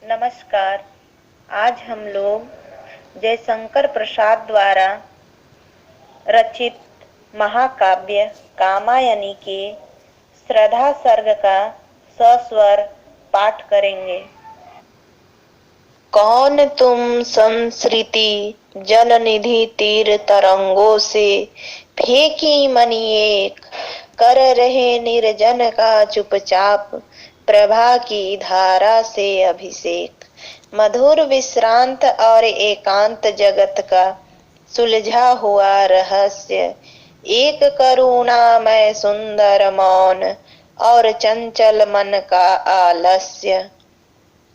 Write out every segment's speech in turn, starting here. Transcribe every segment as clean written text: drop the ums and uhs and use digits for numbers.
नमस्कार। आज हम लोग जयशंकर प्रसाद द्वारा रचित महाकाव्य कामायनी के श्रद्धा सर्ग का सस्वर पाठ करेंगे। कौन तुम संस्कृति जलनिधि तीर तरंगों से फेंकी मनि एक, कर रहे निर्जन का चुपचाप प्रभा की धारा से अभिषेक। मधुर विश्रांत और एकांत जगत का सुलझा हुआ रहस्य, एक करुणामय सुंदर मौन और चंचल मन का आलस्य।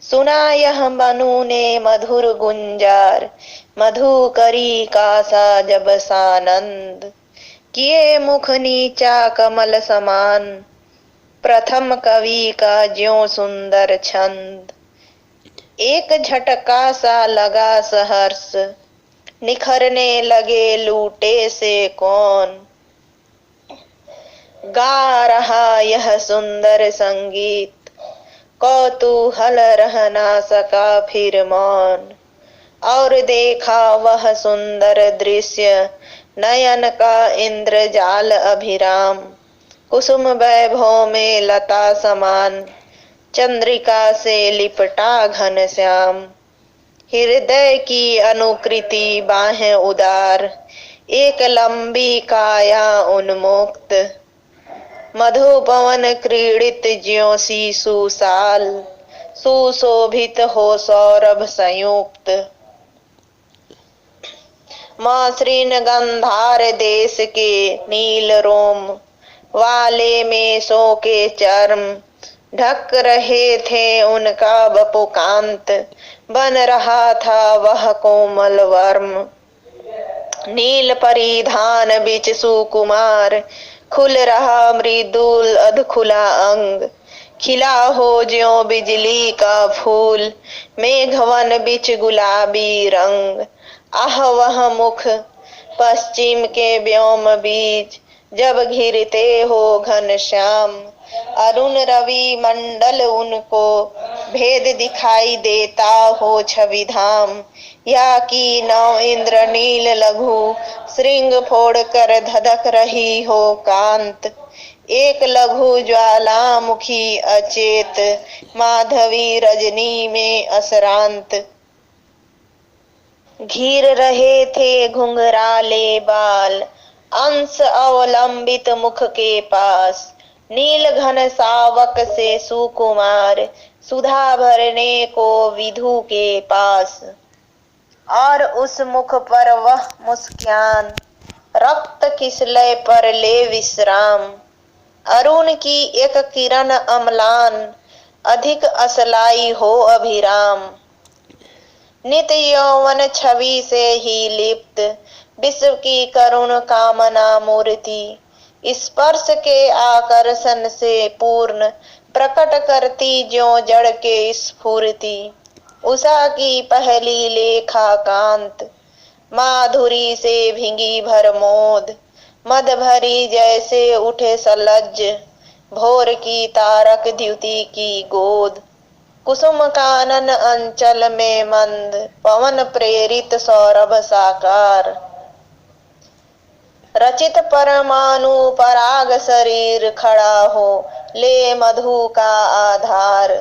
सुना यह मनु ने मधुर गुंजार, मधु करी का सा जब सानंद। किए मुख नीचा कमल समान, प्रथम कवि का ज्यों सुंदर छंद। एक झटका सा लगा सहर्ष, निखरने लगे लूटे से कौन। गा रहा यह सुंदर संगीत, कौतूहल रह ना सका फिर मौन। और देखा वह सुंदर दृश्य, नयन का इंद्रजाल अभिराम। कुसुम वैभव में लता समान, चंद्रिका से लिपटा घन श्याम। हृदय की अनुकृति बाहें उदार, एक लंबी काया उन्मुक्त। मधु पवन क्रीड़ित ज्यों शिशु साल, सुशोभित हो सौरभ संयुक्त। मसृण गंधार देश के नील रोम, वाले में सो के चर्म। ढक रहे थे उनका वपुकांत, बन रहा था वह कोमल वर्म। नील परिधान बिच सुकुमार, खुल रहा मृदुल अधखुला अंग। खिला हो ज्यों बिजली का फूल, मेघवन बिच गुलाबी रंग। आह वह मुख पश्चिम के व्योम बीच, जब घिरते हो घनश्याम। अरुण रवि मंडल उनको भेद दिखाई देता हो छवि धाम। या की नौ इंद्र नील लघु, श्रृंग फोड़ कर धधक रही हो कांत। एक लघु ज्वालामुखी अचेत, माधवी रजनी में असरांत। घिर रहे थे घुंघराले बाल, अंश अवलंबित मुख के पास। नील घन सावक से सुकुमार, सुधा भरने को विधु के पास। और उस मुख पर वह मुस्कान, रक्त किसलय पर ले विश्राम। अरुण की एक किरण अम्लान, अधिक असलाई हो अभिराम। नित यौवन छवि से ही लिप्त, विश्व की करुण कामना मूर्ति। स्पर्श के आकर्षण से पूर्ण, प्रकट करती ज्यों जड़ के स्फूर्ति। उषा की पहली लेखा कांत, माधुरी से भिंगी भरमोद। मद भरी जैसे उठे सलज्ज, भोर की तारक द्युति की गोद। कुसुम कानन अंचल में मंद, पवन प्रेरित सौरभ साकार। रचित परमाणु पराग शरीर खड़ा हो, ले मधु का आधार।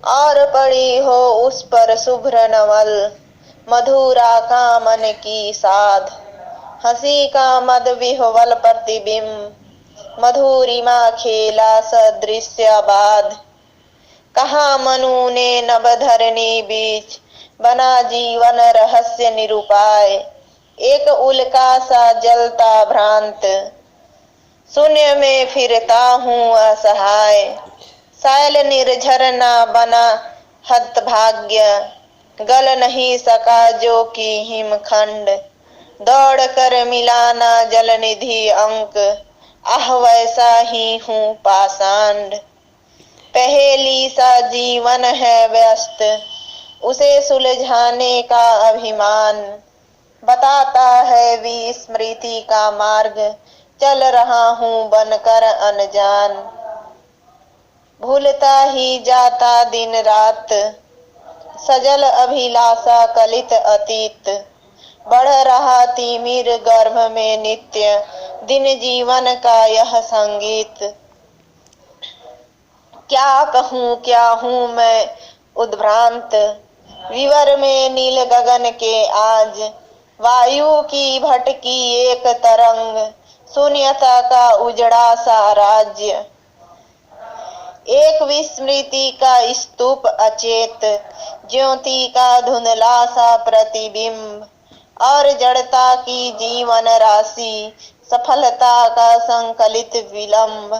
और पड़ी हो उस पर शुभ्र नवल, मधुरा का मन की साध। हंसी का मद विह्वल प्रतिबिंब, मधुरिमा खेला सदृश्यबाध। कहा मनु ने नभधरणी बीच, बना जीवन रहस्य निरूपाय। एक उल्का सा जलता भ्रांत, शून्य में फिरता हूँ असहाय। शैल निर्झर ना बना हतभाग्य, गल नहीं सका जो की हिमखंड। दौड़ कर मिलाना जलनिधि अंक, आह वैसा ही हूँ पाषांड। पहेली सा जीवन है व्यस्त, उसे सुलझाने का अभिमान। बताता है विस्मृति का मार्ग, चल रहा हूँ बनकर अनजान। भूलता ही जाता दिन रात, सजल अभिलाषा कलित अतीत, बढ़ रहा तिमिर गर्भ में नित्य, दिन जीवन का यह संगीत। क्या हूँ मैं उद्भ्रांत, विवर में नील गगन के आज, वायु की भटकी एक तरंग, शून्यता का उजड़ा सा राज्य। एक विस्मृति का स्तूप अचेत, ज्योति का धुंधला सा प्रतिबिंब, और जड़ता की जीवन राशि, सफलता का संकलित विलंब।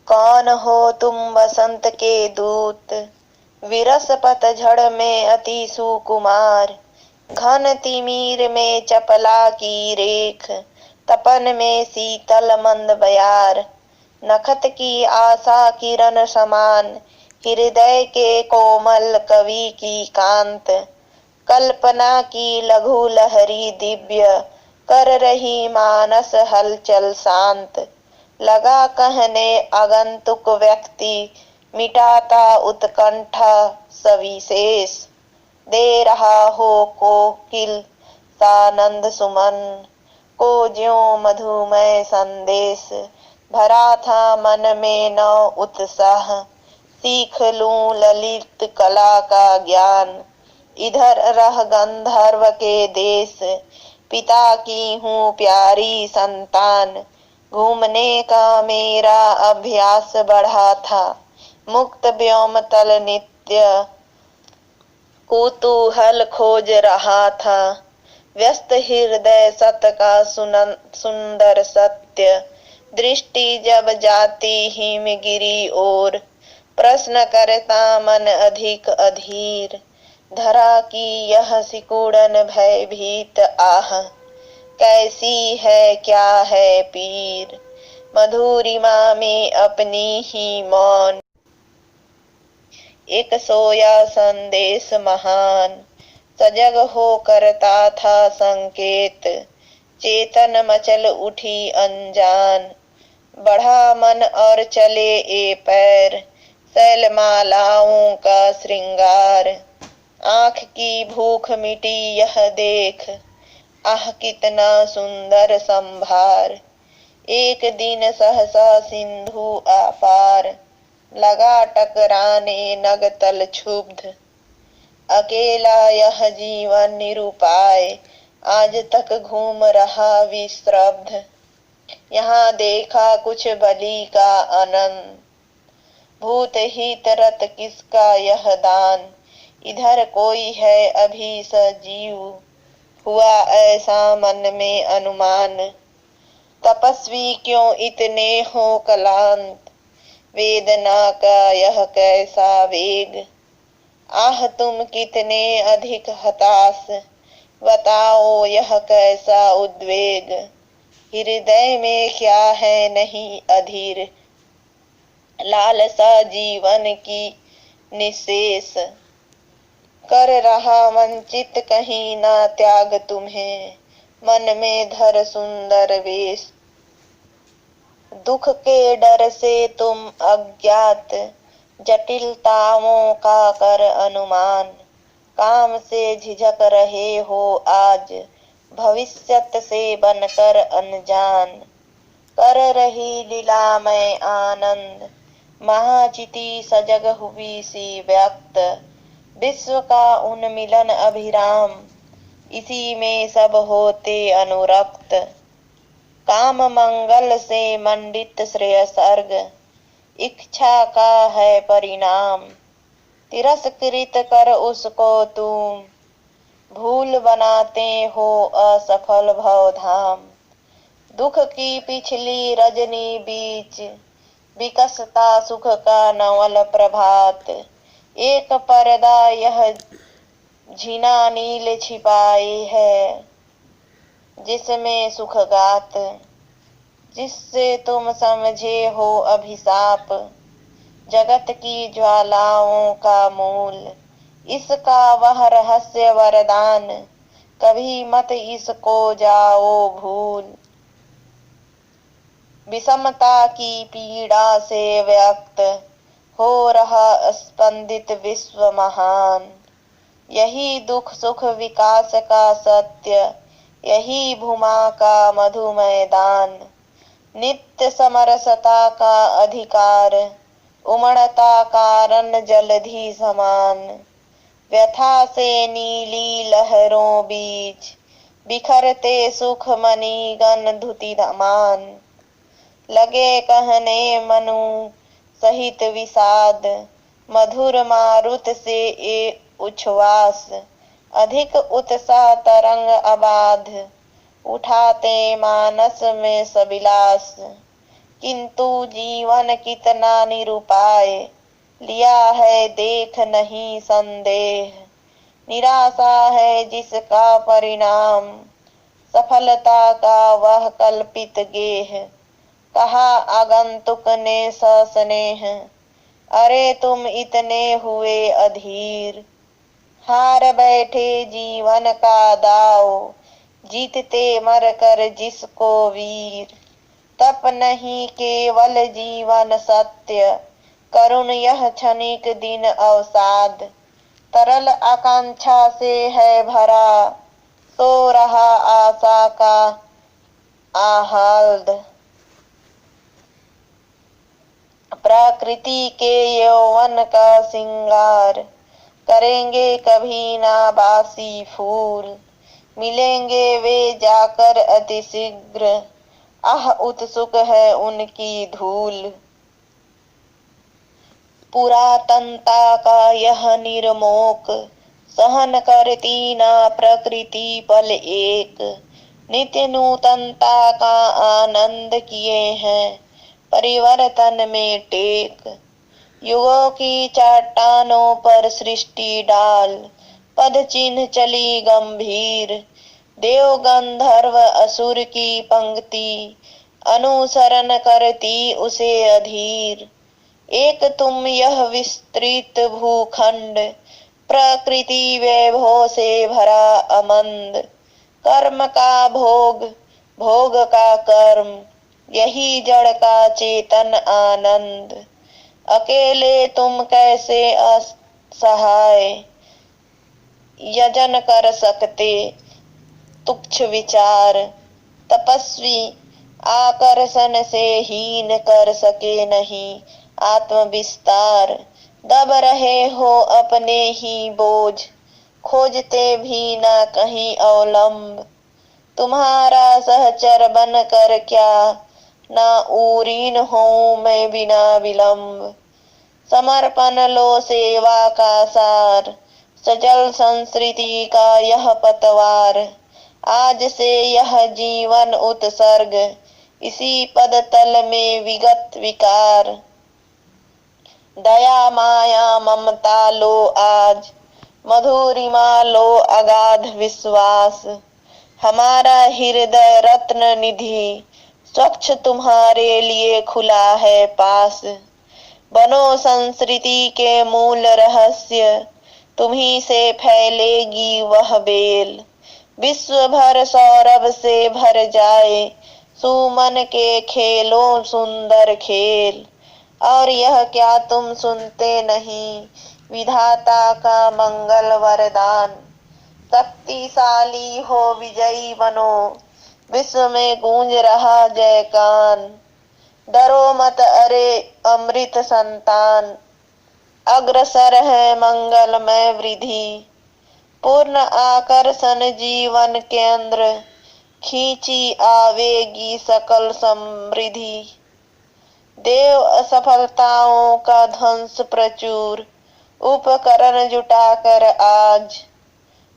कौन हो तुम बसंत के दूत, विरस पतझड़ में अति सुकुमार, घन तिमिर में चपला की रेख, तपन में शीतल मंद बयार, नखत की आशा किरण समान, हृदय के कोमल कवि की कांत, कल्पना की लघु लहरी दिव्य, कर रही मानस हलचल शांत। लगा कहने आगंतुक व्यक्ति, मिटाता उत्कंठा सविशेष, दे रहा हो कोकिल सानंद सुमन को ज्यों मधुमय संदेश। भरा था मन में नौ उत्साह, सीख लूं ललित कला का ज्ञान, इधर रह गंधर्व के देश, पिता की हूँ प्यारी संतान। घूमने का मेरा अभ्यास बढ़ा था, मुक्त व्योम तल नित्य कुतूहल खोज रहा था, व्यस्त हृदय सत का सुंदर सत्य। दृष्टि जब जाती हिमगिरी ओर, प्रश्न करता मन अधिक अधीर, धरा की यह सिकुड़न भयभीत आह, कैसी है क्या है पीर। मधुरिमा में अपनी ही मौन, एक सोया संदेश महान, सजग हो करता था संकेत, चेतन मचल उठी अनजान। बढ़ा मन और चले ए पैर, शैलमालाओं का श्रृंगार, आँख की भूख मिटी यह देख, आह कितना सुंदर संभार। एक दिन सहसा सिंधु आपार, लगा टकराने नग तल क्षुब्ध, अकेला यह जीवन निरुपाय, आज तक घूम रहा विश्रब्ध। यहाँ देखा कुछ बलि का आनंद, भूत हित रत किसका यह दान, इधर कोई है अभी सजीव, हुआ ऐसा मन में अनुमान। तपस्वी क्यों इतने हो क्लांत, वेदना का यह कैसा वेग, आह तुम कितने अधिक हताश, बताओ यह कैसा उद्वेग। हृदय में क्या है नहीं अधीर, लालसा जीवन की निशेष, कर रहा वंचित कहीं ना त्याग तुम्हें, मन में धर सुंदर वेश। दुख के डर से तुम अज्ञात, जटिलताओं का कर अनुमान, काम से झिझक रहे हो आज, भविष्यत से बनकर अनजान। कर रही लीला में आनंद, महाचिति सजग हुई सी व्यक्त, विश्व का उन्मिलन अभिराम, इसी में सब होते अनुरक्त। काम मंगल से मंडित श्रेयसर्ग, इच्छा का है परिणाम, तिरस्कृत कर उसको तुम, भूल बनाते हो असफल भवधाम। दुख की पिछली रजनी बीच, विकसता सुख का नवल प्रभात, एक पर्दा यह झिना नील छिपाए है, जिसमें सुख गात, जिससे तुम समझे हो अभिशाप, जगत की ज्वालाओं का मूल, इसका वह रहस्य वरदान, कभी मत इसको जाओ भूल। विषमता की पीड़ा से व्यक्त हो रहा स्पंदित विश्व महान। यही दुख सुख विकास का सत्य, यही भूमा का मधु मैदान। नित्य समरसता का अधिकार, उमड़ता कारण जलधि समान। व्यथा से नीली लहरों बीच, बिखरते सुख मणिगण धुति मान। लगे कहने मनु सहित विषाद, मधुर मारुत से ए उच्छ्वास। अधिक उत्साह तरंग अबाध, उठाते मानस में सविलास। किंतु जीवन कितना निरुपाय, लिया है देख नहीं संदेह। निराशा है जिसका परिणाम, सफलता का वह कल्पित गेह। कहा आगंतुक ने सस्नेह, अरे तुम इतने हुए अधीर। हार बैठे जीवन का दाव, जीतते मर कर जिसको वीर। तप नहीं केवल जीवन सत्य, करुण यह क्षणिक दिन अवसाद। तरल आकांक्षा से है भरा, सो रहा आशा का आह्लाद। प्रकृति के यौवन का सिंगार, करेंगे कभी ना बासी फूल। मिलेंगे वे जाकर अति शीघ्र, आह उत्सुक है उनकी धूल। पुरातनता का यह निर्मोक, सहन करती ना प्रकृति पल एक। नित्य नूतनता का आनंद किए हैं, परिवर्तन में टेक। युगों की चट्टानों पर सृष्टि डाल, पद चिन्ह चली गंभीर। देव गंधर्व असुर की पंक्ति, अनुसरण करती उसे अधीर। एक तुम यह विस्तृत भूखंड, प्रकृति वैभव से भरा अमंद। कर्म का भोग, भोग का कर्म, यही जड़ का चेतन आनंद। अकेले तुम कैसे असहाय, यजन कर सकते तुच्छ विचार। तपस्वी आकर्षण से हीन कर सके नहीं आत्म विस्तार। दब रहे हो अपने ही बोझ, खोजते भी ना कहीं अवलंब। तुम्हारा सहचर बन कर क्या, ना ऊरीन हूँ मैं बिना विलंब। समर्पण लो सेवा का सार, सजल संस्कृति का यह पतवार। आज से यह जीवन उत्सर्ग, इसी पद तल में विगत विकार। दया माया ममता लो आज, मधुरिमा लो अगाध विश्वास। हमारा हृदय रत्न निधि, स्वच्छ तुम्हारे लिए खुला है पास। बनो संस्कृति के मूल रहस्य, तुम्ही से फैलेगी वह बेल। विश्व भर सौरभ से भर जाए, सुमन के खेलों सुंदर खेल। और यह क्या तुम सुनते नहीं, विधाता का मंगल वरदान। शक्तिशाली हो विजयी बनो, विश्व में गूंज रहा जयगान। डरो मत अरे अमृत संतान, अग्रसर है मंगलमय वृद्धि। पूर्ण आकर्षण जीवन केंद्र, खींची आवेगी सकल समृद्धि। देव असफलताओं का ध्वंस प्रचुर, उपकरण जुटाकर आज।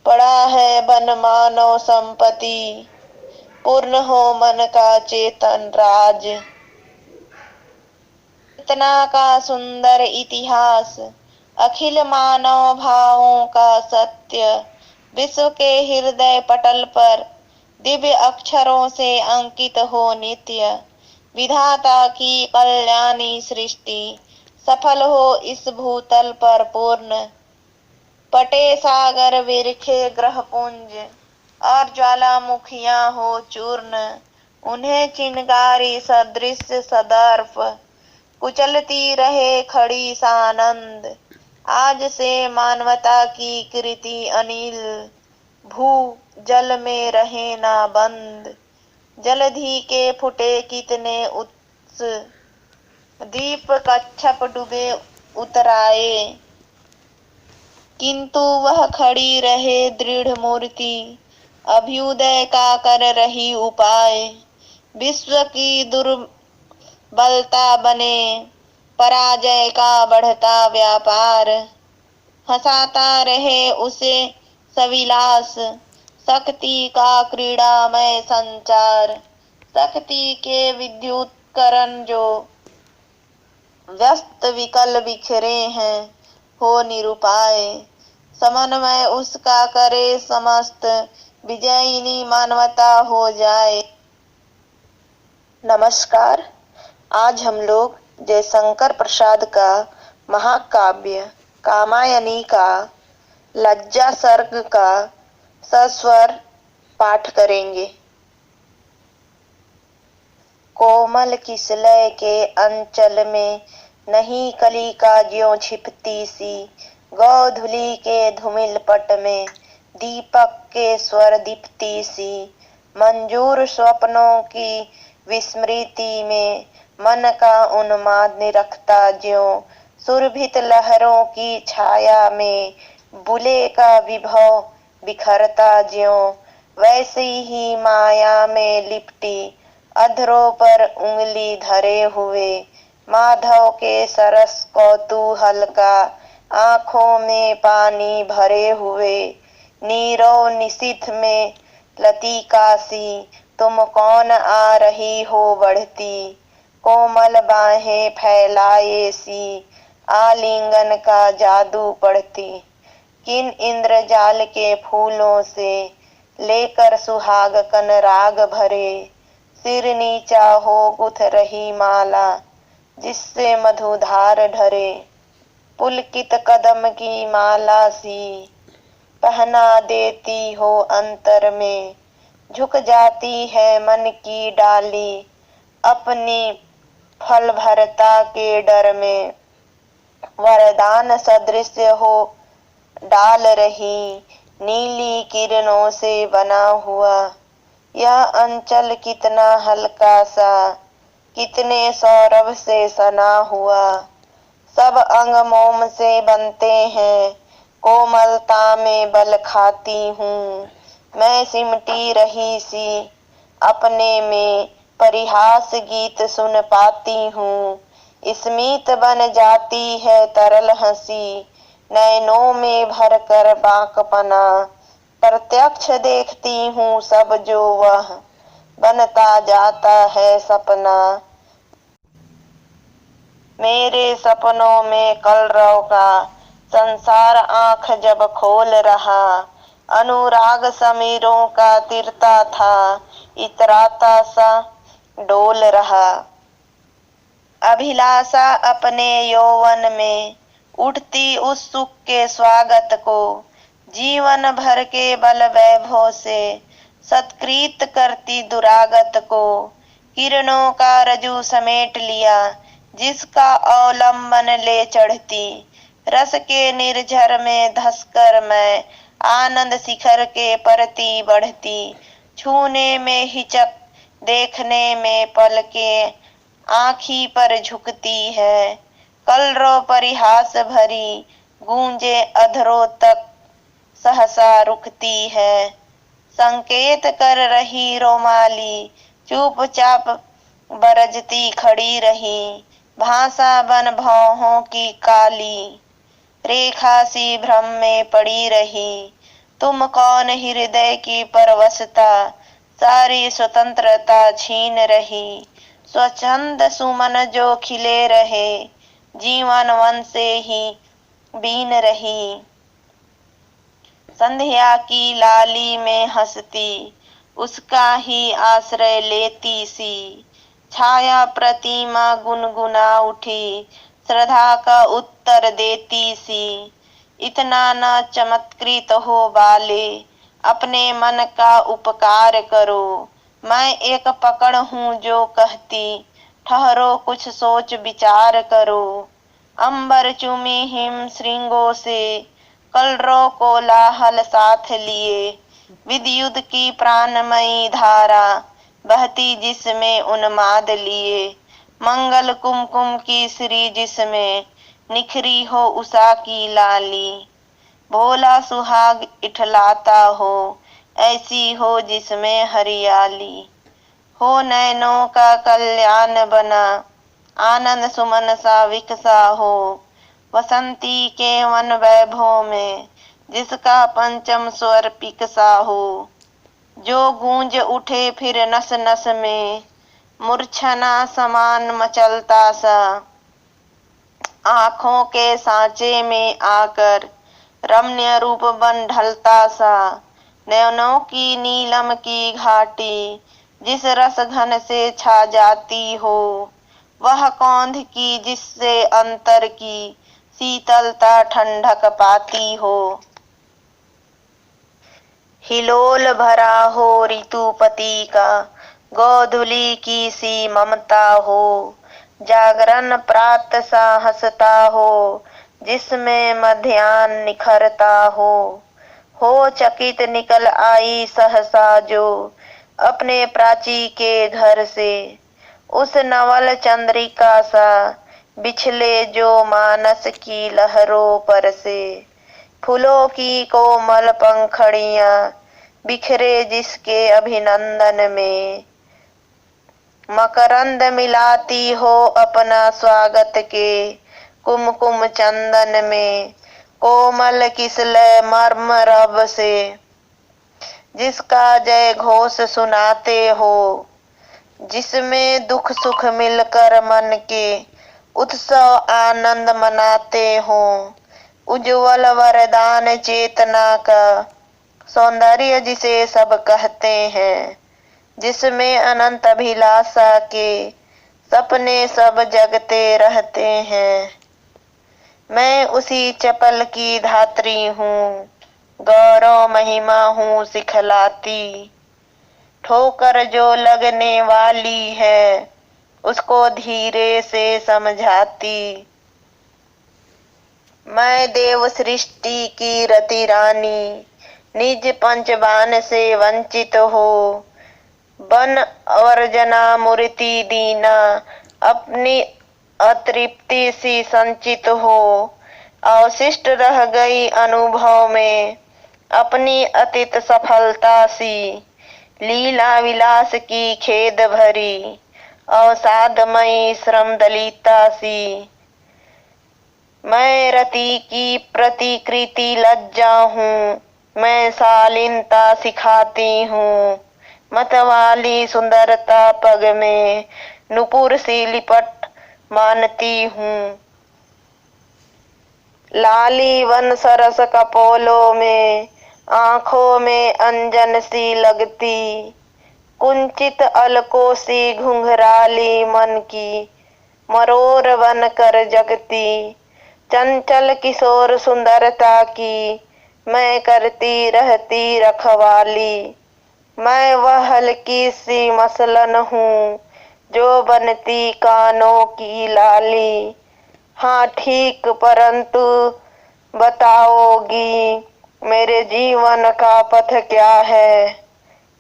पड़ा है बन मानव संपत्ति, पूर्ण हो मन का चेतन राज। इतना का सुंदर इतिहास, अखिल मानव भावों का सत्य। विश्व के हृदय पटल पर, दिव्य अक्षरों से अंकित हो नित्य। विधाता की कल्याणी सृष्टि, सफल हो इस भूतल पर पूर्ण। पटे सागर बिरखे ग्रहपुंज, और ज्वालामुखियां हो चूर्ण। उन्हें चिंगारी सदृश सदर्प, कुचलती रहे खड़ी सानंद। आज से मानवता की कृति अनिल, भू जल में रहे ना बंद। जलधि के फुटे कितने उत्स, दीप कच्छप डूबे उतराए। किंतु वह खड़ी रहे दृढ़ मूर्ति, अभ्युदय का कर रही उपाय। विश्व की दुर्बलता बने पराजय का बढ़ता व्यापार। हंसाता रहे उसे सविलास, शक्ति का क्रीड़ामय संचार। शक्ति के विद्युतकरण जो व्यस्त विकल बिखरे हैं, हो निरुपाय। समन्वय उसका करे समस्त, विजयिनी मानवता हो जाए। नमस्कार। आज हम लोग जयशंकर प्रसाद का महाकाव्य कामायनी का लज्जा सर्ग का सस्वर पाठ करेंगे। कोमल किसलय के अंचल में नहीं कली का ज्यों छिपती सी, गोधूलि के धूमिल पट में दीपक के स्वर दीप्ति सी। मंजूर स्वप्नों की विस्मृति में मन का उन्माद निरखता ज्यों, सुरभित लहरों की छाया में बुले का विभव बिखरता ज्यों। वैसी ही माया में लिपटी अधरों पर उंगली धरे हुए, माधव के सरस कौतूहल का आंखों में पानी भरे हुए। नीरव निशीथ में लतिका सी, तुम कौन आ रही हो बढ़ती, कोमल बाहें फैलाए सी, आलिंगन का जादू पढ़ती। किन इंद्रजाल के फूलों से लेकर सुहाग कन राग भरे, सिर नीचा हो गुथ रही माला, जिससे मधुधार ढरे। पुलकित कदम की माला सी पहना देती हो अंतर में, झुक जाती है मन की डाली अपनी फल भरता के डर में। वरदान सदृश हो डाल रही नीली किरणों से बना हुआ, यह अंचल कितना हल्का सा, कितने सौरभ से सना हुआ। सब अंग मोम से बनते हैं, कोमलता में बल खाती हूँ। मैं सिमटी रही सी अपने में, परिहास गीत सुन पाती हूँ। स्मित बन जाती है तरल हंसी, नैनों में भर कर बांकपना। प्रत्यक्ष देखती हूँ सब जो वह, बनता जाता है सपना। मेरे सपनों में कलरव का संसार आंख जब खोल रहा, अनुराग समीरों का तिरता था, इतराता सा डोल रहा। अभिलाषा अपने यौवन में उठती उस सुख के स्वागत को, जीवन भर के बल वैभव से सत्कृत करती दुरागत को। किरणों का रजू समेट लिया जिसका अवलंबन ले चढ़ती, रस के निर्झर में धसकर मैं आनंद शिखर के परती बढ़ती। छूने में हिचक देखने में पलके आँखी पर झुकती है, कलरव परिहास भरी गूंजे अधरों तक सहसा रुकती है। संकेत कर रही रोमाली चुपचाप बरजती खड़ी रही, भाषा बन भौहों की काली रेखा सी भ्रम में पड़ी रही। तुम कौन हृदय की परवशता सारी स्वतंत्रता छीन रही, स्वच्छंद सुमन जो खिले रहे जीवन वन से ही बीन रही। संध्या की लाली में हंसती उसका ही आश्रय लेती सी, छाया प्रतिमा गुनगुना उठी श्रद्धा का उत्तर देती सी। इतना न चमत्कृत हो बाले, अपने मन का उपकार करो। मैं एक पकड़ हूँ जो कहती ठहरो कुछ सोच विचार करो। अंबर चूमी हिम श्रृंगों से, कलरव कोलाहल साथ लिए। विद्युत की प्राणमयी धारा बहती जिसमें उन्माद लिए। मंगल कुमकुम की श्री जिसमें निखरी हो उषा की लाली। भोला सुहाग इठलाता हो, ऐसी हो जिसमें हरियाली। हो नैनों का कल्याण बना, आनंद सुमन सा विकसा हो। वसंती के वन वैभव में, जिसका पंचम स्वर पिकसा हो। जो गूंज उठे फिर नस नस में, मूर्छना समान मचलता सा। आँखों के सांचे में आकर रम्य रूप बन ढलता सा। नयनों की नीलम की घाटी जिस रस घन से छा जाती हो। वह कौंध की जिससे अंतर की शीतलता ठंडक पाती हो। हिलोल भरा हो ऋतुपति का, गोधूलि की सी ममता हो। जागरण प्रात सा हंसता हो, जिसमें मध्याह्न निखरता हो। चकित निकल आई सहसा जो, अपने प्राची के घर से। उस नवल चंद्रिका सा बिछले जो मानस की लहरों पर से। फूलों की कोमल पंखड़ियां बिखरे जिसके अभिनंदन में। मकरंद मिलाती हो अपना स्वागत के कुमकुम चंदन में। कोमल किसलय मर्म रब से, जिसका जय घोष सुनाते हो। जिसमें दुख सुख मिलकर मन के उत्सव आनंद मनाते हो। उज्ज्वल वरदान चेतना का सौंदर्य जिसे सब कहते हैं। जिसमें अनंत अभिलाषा के सपने सब जगते रहते हैं। मैं उसी चपल की धात्री हूँ, गौरव महिमा हूँ सिखलाती। ठोकर जो लगने वाली है, उसको धीरे से समझाती। मैं देव सृष्टि की रति रानी, निज पंचबान से वंचित हो। बन वर्जना मूर्ति दीना, अपनी अतृप्ति सी संचित हो। अवशिष्ट रह गई अनुभव में, अपनी अतीत सफलता सी। लीला विलास की खेद भरी, अवसादमयी श्रम दलिता सी। मैं रति की प्रतिकृति लज्जा हूँ, मैं शालीनता सिखाती हूँ। मतवाली सुंदरता पग में नुपुर सी लिपट मानती हूँ। लाली वन सरस कपोलों में, आंखों में अंजन सी लगती। कुंचित अलकों सी घुंघराली मन की, मरोर बन कर जगती। चंचल किशोर सुंदरता की, मैं करती रहती रखवाली। मैं वह हल्की सी मसलन हूँ, जो बनती कानों की लाली। हाँ ठीक, परंतु बताओगी मेरे जीवन का पथ क्या है।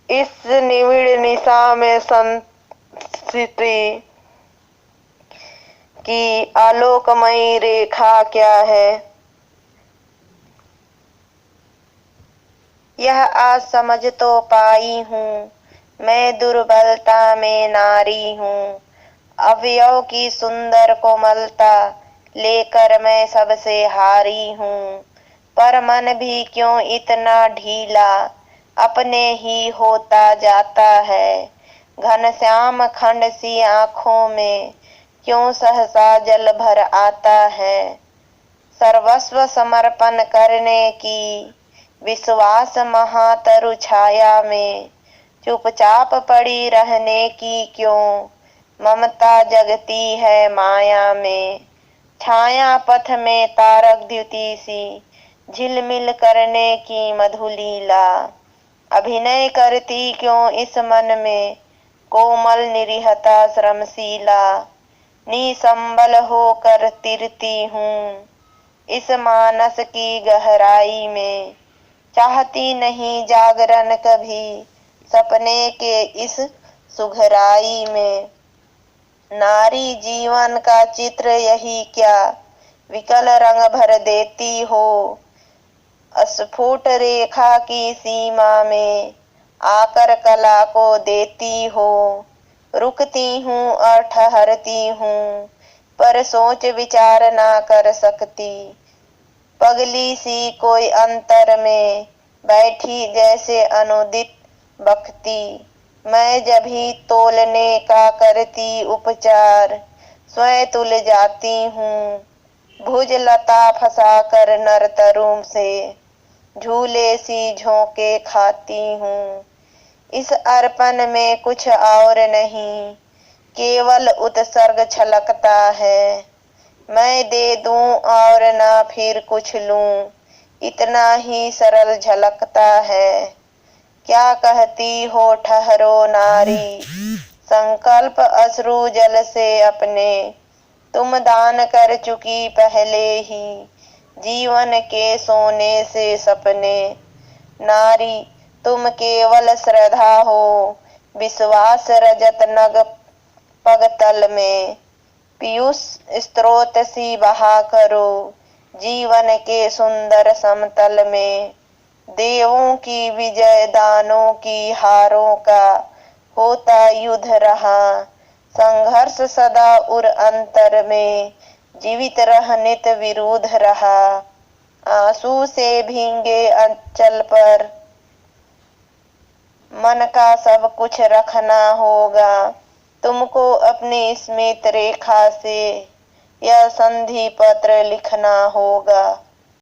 इस निविड़ निशा में संस्कृति की आलोकमयी रेखा क्या है। यह आज समझ तो पाई हूँ, मैं दुर्बलता में नारी हूँ। अवयव की सुंदर कोमलता लेकर मैं सबसे हारी हूँ। पर मन भी क्यों इतना ढीला, अपने ही होता जाता है। घनश्याम खंड सी आँखों में क्यों सहसा जल भर आता है। सर्वस्व समर्पण करने की विश्वास महातरु छाया में, चुपचाप पड़ी रहने की क्यों ममता जगती है माया में। छाया पथ में तारक द्युति सी, झिलमिल करने की मधुलीला। अभिनय करती क्यों इस मन में, कोमल निरीहता श्रमशीला, निसंबल होकर तिरती हूँ। इस मानस की गहराई में चाहती नहीं जागरण कभी, सपने के इस सुघराई में। नारी जीवन का चित्र यही क्या, विकल रंग भर देती हो। अस्फुट रेखा की सीमा में आकर कला को देती हो। रुकती हूँ और ठहरती हूँ, पर सोच विचार ना कर सकती। पगली सी कोई अंतर में बैठी जैसे अनुदित बकती। मैं जब ही तोलने का करती उपचार, स्वयं तुल जाती हूँ। भुज लता फंसा कर नर तरुण से झूले सी झोंके खाती हूँ। इस अर्पण में कुछ और नहीं, केवल उत्सर्ग छलकता है। मैं दे दूं और ना फिर कुछ लूं, इतना ही सरल झलकता है। क्या कहती हो ठहरो नारी, संकल्प अश्रु जल से अपने। तुम दान कर चुकी पहले ही जीवन के सोने से सपने। नारी तुम केवल श्रद्धा हो, विश्वास रजत नग पगतल में। पीयूष स्रोत सी बहा करो जीवन के सुंदर समतल में। देवों की विजय दानों की हारों का होता युद्ध रहा। संघर्ष सदा उर अंतर में जीवित रह नित विरोध रहा। आंसू से भींगे अंचल पर मन का सब कुछ रखना होगा। तुमको अपनी स्मित रेखा से यह संधि पत्र लिखना होगा।